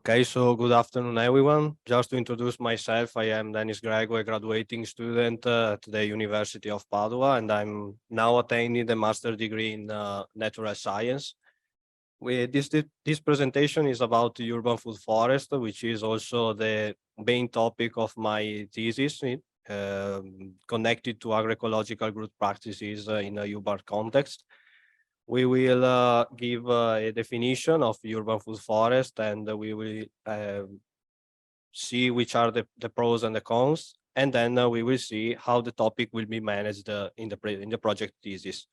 Okay, so good afternoon, everyone. Just to introduce myself, I am Dennis Grego, a graduating student at the University of Padua, and I'm now attaining the master's degree in natural science. This presentation is about the urban food forest, which is also the main topic of my thesis, connected to agroecological growth practices in a urban context. We will give a definition of urban food forest, and we will see which are the pros and the cons, and then we will see how the topic will be managed in the project thesis.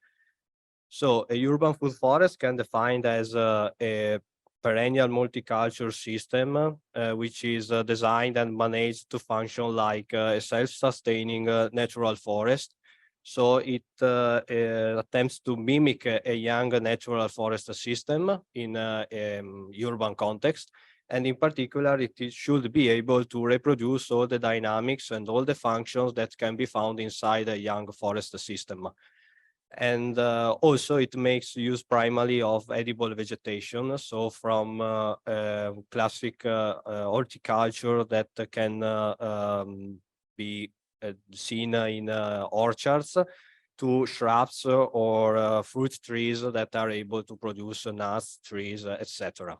So a urban food forest can be defined as a perennial multicultural system, which is designed and managed to function like a self-sustaining natural forest. So it attempts to mimic a young natural forest system in urban context. And in particular, should be able to reproduce all the dynamics and all the functions that can be found inside a young forest system. And also it makes use primarily of edible vegetation, so from classic horticulture that can be seen in orchards, to shrubs or fruit trees that are able to produce nuts, trees, etc.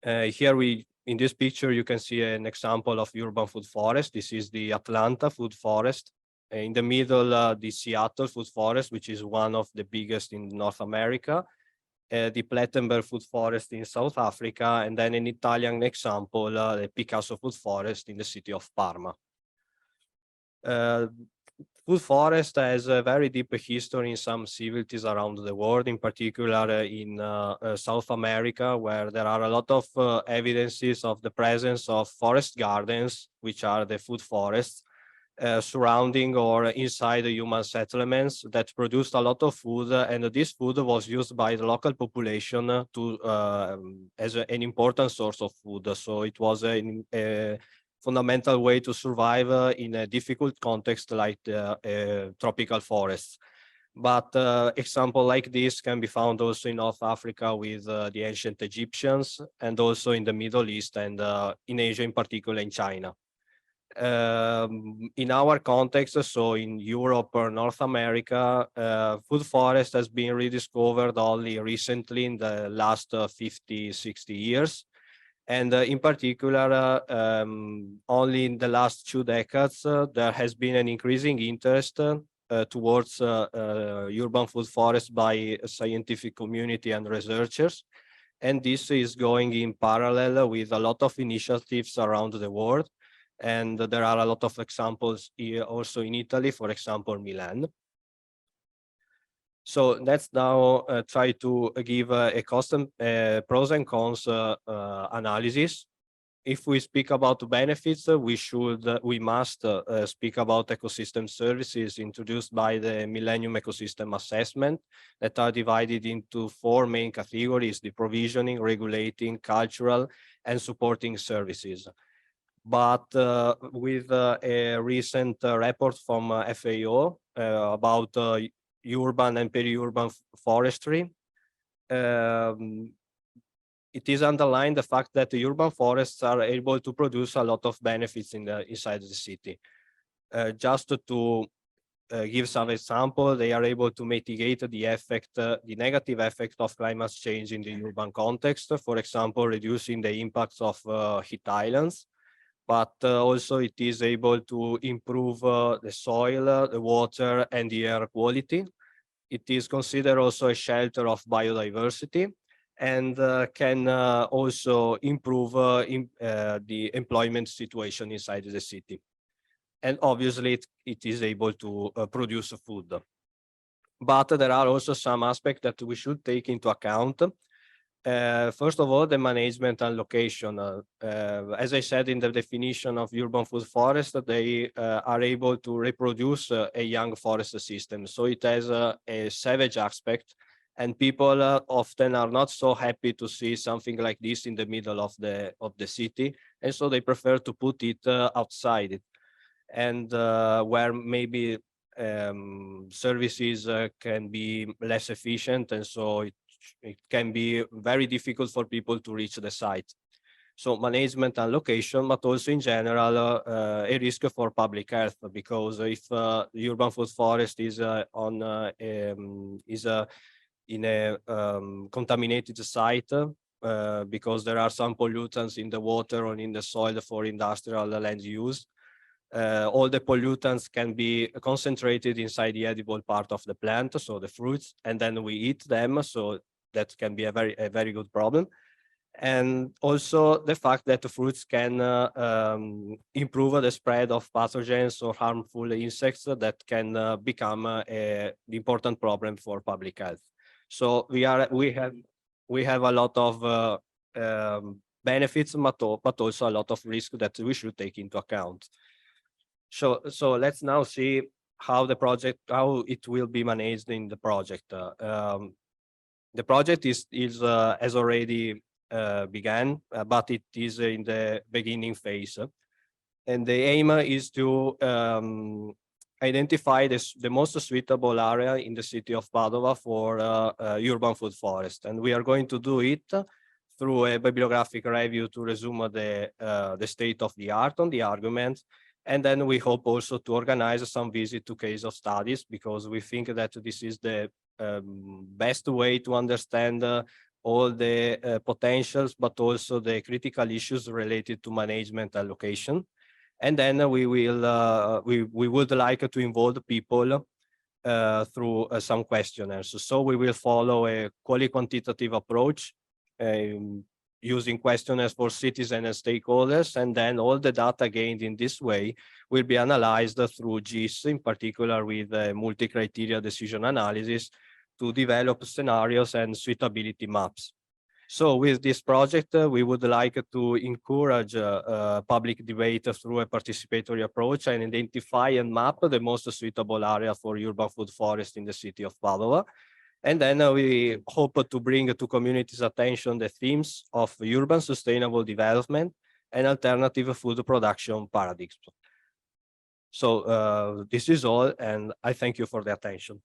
Here in this picture, you can see an example of urban food forest. This is the Atlanta food forest. In the middle, the Seattle food forest, which is one of the biggest in North America, the Plettenberg food forest in South Africa, and then an Italian example, the Picasso food forest in the city of Parma. Food forest has a very deep history in some civilities around the world, in particular in South America, where there are a lot of evidences of the presence of forest gardens, which are the food forests, surrounding or inside the human settlements that produced a lot of food, and this food was used by the local population to as an important source of food. So it was a fundamental way to survive in a difficult context like the tropical forests. But example like this can be found also in North Africa with the ancient Egyptians, and also in the Middle East and in Asia, in particular in China. In our context, so in Europe or North America, food forest has been rediscovered only recently in the last 50, 60 years. And in particular, only in the last 2 decades, there has been an increasing interest towards urban food forests by scientific community and researchers. And this is going in parallel with a lot of initiatives around the world. And there are a lot of examples here also in Italy, for example, Milan. So let's now try to give a custom pros and cons analysis. If we speak about benefits, we must speak about ecosystem services introduced by the Millennium Ecosystem Assessment that are divided into 4 main categories: the provisioning, regulating, cultural, and supporting services. But with a recent report from FAO about urban and peri-urban forestry, it is underlined the fact that the urban forests are able to produce a lot of benefits inside the city. Just to give some example, they are able to mitigate the negative effect of climate change in the urban context. For example, reducing the impacts of heat islands. But also it is able to improve the soil, the water, and the air quality. It is considered also a shelter of biodiversity, and can also improve the employment situation inside the city. And obviously it is able to produce food. But there are also some aspects that we should take into account. First of all, the management and location. As I said in the definition of urban food forest, they are able to reproduce a young forest system. So it has a savage aspect, and people often are not so happy to see something like this in the middle of the city, and so they prefer to put it outside it, and where maybe services can be less efficient, and so it it can be very difficult for people to reach the site. So management and location, but also in general a risk for public health, because if the urban food forest is in a contaminated site, because there are some pollutants in the water or in the soil for industrial land use, all the pollutants can be concentrated inside the edible part of the plant, so the fruits, and then we eat them. So that can be a very good problem. And also the fact that the fruits can improve the spread of pathogens or harmful insects that can become an important problem for public health. So we have a lot of benefits, but also a lot of risk that we should take into account. So let's now see how it will be managed in the project. The project has already began, but it is in the beginning phase. And the aim is to identify the most suitable area in the city of Padua for urban food forest. And we are going to do it through a bibliographic review to resume the state of the art on the arguments. And then we hope also to organize some visit to case of studies, because we think that this is the best way to understand all the potentials, but also the critical issues related to management and location. And then we would like to involve people through some questionnaires. So we will follow a qualitative approach using questionnaires for citizens and stakeholders, and then all the data gained in this way will be analyzed through GIS, in particular with multi-criteria decision analysis, to develop scenarios and suitability maps. So with this project, we would like to encourage public debate through a participatory approach and identify and map the most suitable area for urban food forest in the city of Padua. And then we hope to bring to communities' attention the themes of urban sustainable development and alternative food production paradigms. So this is all, and I thank you for the attention.